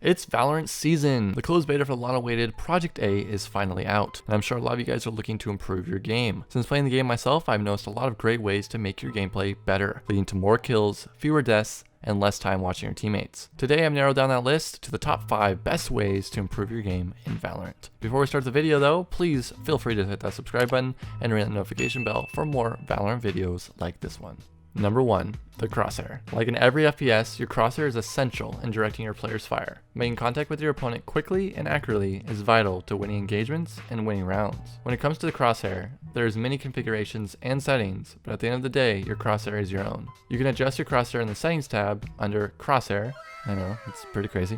It's Valorant season! The closed beta for the long-awaited Project A is finally out, and I'm sure a lot of you guys are looking to improve your game. Since playing the game myself, I've noticed a lot of great ways to make your gameplay better, leading to more kills, fewer deaths, and less time watching your teammates. Today I've narrowed down that list to the top 5 best ways to improve your game in Valorant. Before we start the video though, please feel free to hit that subscribe button and ring that notification bell for more Valorant videos like this one. Number 1. The Crosshair. Like in every FPS, your crosshair is essential in directing your player's fire. Making contact with your opponent quickly and accurately is vital to winning engagements and winning rounds. When it comes to the crosshair, there's many configurations and settings, but at the end of the day, your crosshair is your own. You can adjust your crosshair in the settings tab under Crosshair. I know, it's pretty crazy.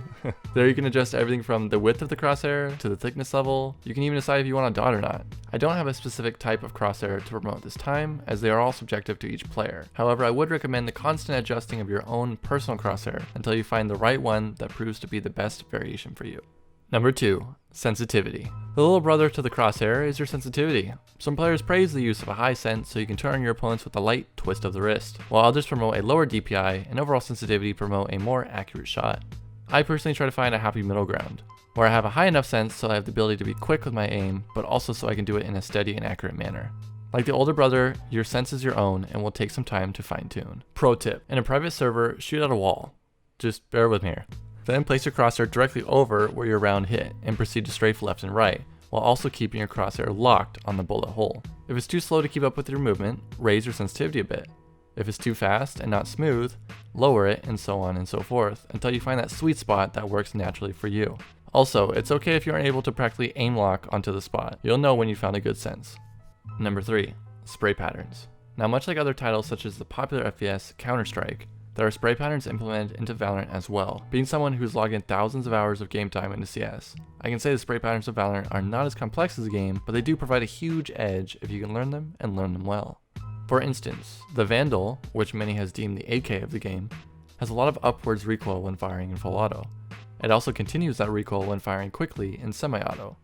There you can adjust everything from the width of the crosshair to the thickness level. You can even decide if you want a dot or not. I don't have a specific type of crosshair to promote this time, as they are all subjective to each player. However, I would recommend the constant adjusting of your own personal crosshair until you find the right one that proves to be the best variation for you. Number 2. Sensitivity. The little brother to the crosshair is your sensitivity. Some players praise the use of a high sense so you can turn on your opponents with a light twist of the wrist, while others promote a lower DPI and overall sensitivity promote a more accurate shot. I personally try to find a happy middle ground, where I have a high enough sense so I have the ability to be quick with my aim, but also so I can do it in a steady and accurate manner. Like the older brother, your sense is your own and will take some time to fine tune. Pro tip: in a private server, shoot at a wall. Just bear with me here. Then place your crosshair directly over where your round hit and proceed to strafe left and right, while also keeping your crosshair locked on the bullet hole. If it's too slow to keep up with your movement, raise your sensitivity a bit. If it's too fast and not smooth, lower it, and so on and so forth, until you find that sweet spot that works naturally for you. Also, it's okay if you aren't able to practically aim lock onto the spot. You'll know when you found a good sense. Number 3. Spray patterns. Now, much like other titles such as the popular FPS Counter-Strike, there are spray patterns implemented into Valorant as well. Being someone who's logged in thousands of hours of game time into CS, I can say the spray patterns of Valorant are not as complex as the game, but they do provide a huge edge if you can learn them and learn them well. For instance, the Vandal, which many has deemed the AK of the game, has a lot of upwards recoil when firing in full auto. It also continues that recoil when firing quickly in semi-auto.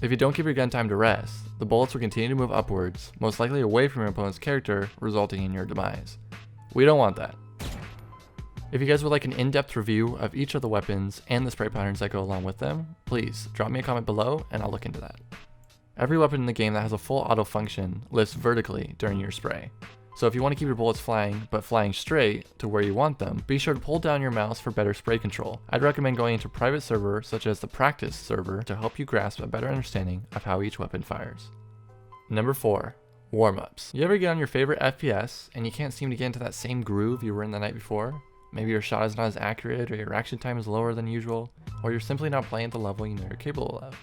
If you don't give your gun time to rest, the bullets will continue to move upwards, most likely away from your opponent's character, resulting in your demise. We don't want that. If you guys would like an in-depth review of each of the weapons and the spray patterns that go along with them, please drop me a comment below and I'll look into that. Every weapon in the game that has a full auto function lifts vertically during your spray. So if you want to keep your bullets flying, but flying straight to where you want them, be sure to pull down your mouse for better spray control. I'd recommend going into a private server such as the practice server to help you grasp a better understanding of how each weapon fires. Number 4. Warm-ups. You ever get on your favorite FPS and you can't seem to get into that same groove you were in the night before? Maybe your shot is not as accurate, or your reaction time is lower than usual, or you're simply not playing at the level you know you're capable of.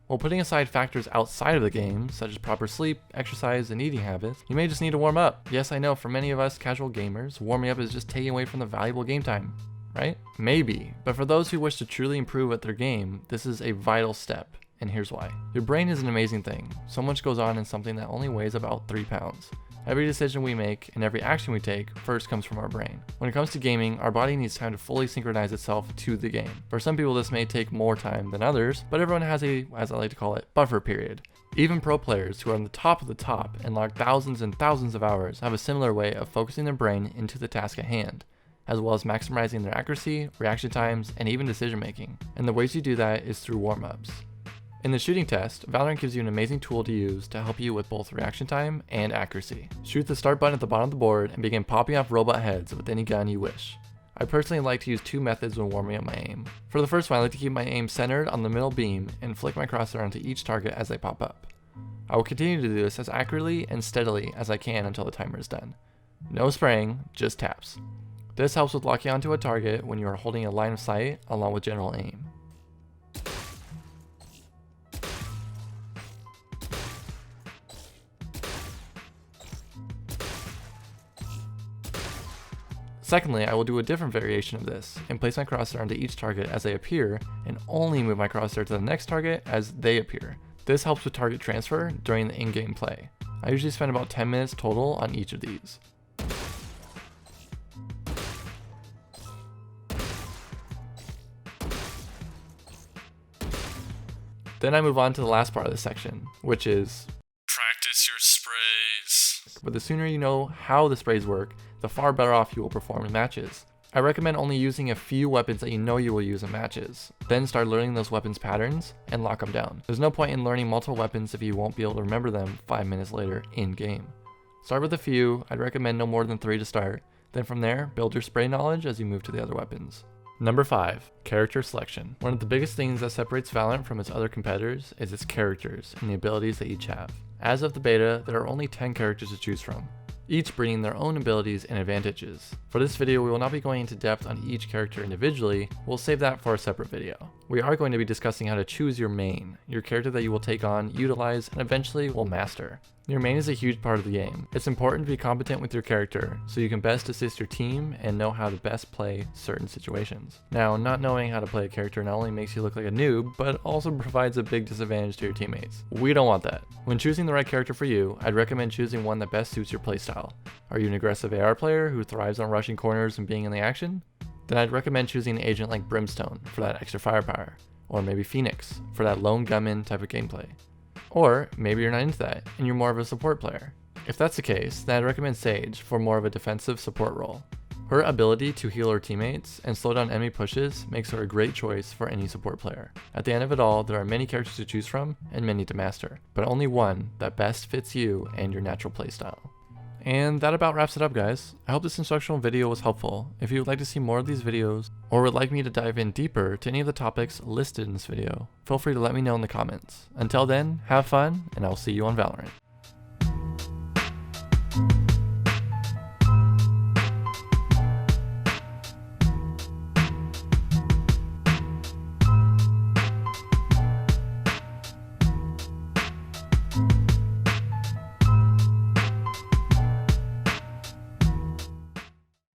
While putting aside factors outside of the game, such as proper sleep, exercise, and eating habits, you may just need to warm up. Yes, I know, for many of us casual gamers, warming up is just taking away from the valuable game time, right? Maybe, but for those who wish to truly improve at their game, this is a vital step, and here's why. Your brain is an amazing thing. So much goes on in something that only weighs about 3 pounds. Every decision we make and every action we take first comes from our brain. When it comes to gaming, our body needs time to fully synchronize itself to the game. For some people this may take more time than others, but everyone has a, as I like to call it, buffer period. Even pro players who are on the top of the top and log thousands and thousands of hours have a similar way of focusing their brain into the task at hand, as well as maximizing their accuracy, reaction times, and even decision making. And the ways you do that is through warm-ups. In the shooting test, Valorant gives you an amazing tool to use to help you with both reaction time and accuracy. Shoot the start button at the bottom of the board and begin popping off robot heads with any gun you wish. I personally like to use 2 methods when warming up my aim. For the first one, I like to keep my aim centered on the middle beam and flick my crosshair onto each target as they pop up. I will continue to do this as accurately and steadily as I can until the timer is done. No spraying, just taps. This helps with locking onto a target when you are holding a line of sight along with general aim. Secondly, I will do a different variation of this and place my crosshair onto each target as they appear and only move my crosshair to the next target as they appear. This helps with target transfer during the in-game play. I usually spend about 10 minutes total on each of these. Then I move on to the last part of this section, which is practice your sprays. But the sooner you know how the sprays work, the far better off you will perform in matches. I recommend only using a few weapons that you know you will use in matches. Then start learning those weapons patterns and lock them down. There's no point in learning multiple weapons if you won't be able to remember them 5 minutes later in game. Start with a few. I'd recommend no more than 3 to start. Then from there, build your spray knowledge as you move to the other weapons. Number 5, character selection. One of the biggest things that separates Valorant from its other competitors is its characters and the abilities they each have. As of the beta, there are only 10 characters to choose from, each bringing their own abilities and advantages. For this video, we will not be going into depth on each character individually. We'll save that for a separate video. We are going to be discussing how to choose your main, your character that you will take on, utilize, and eventually will master. Your main is a huge part of the game. It's important to be competent with your character so you can best assist your team and know how to best play certain situations. Now, not knowing how to play a character not only makes you look like a noob, but also provides a big disadvantage to your teammates. We don't want that. When choosing the right character for you, I'd recommend choosing one that best suits your playstyle. Are you an aggressive AR player who thrives on rushing corners and being in the action? Then I'd recommend choosing an agent like Brimstone for that extra firepower, or maybe Phoenix for that lone gunman type of gameplay. Or maybe you're not into that and you're more of a support player. If that's the case, then I'd recommend Sage for more of a defensive support role. Her ability to heal her teammates and slow down enemy pushes makes her a great choice for any support player. At the end of it all, there are many characters to choose from and many to master, but only one that best fits you and your natural playstyle. And that about wraps it up, guys. I hope this instructional video was helpful. If you would like to see more of these videos, or would like me to dive in deeper to any of the topics listed in this video, feel free to let me know in the comments. Until then, have fun, and I'll see you on Valorant.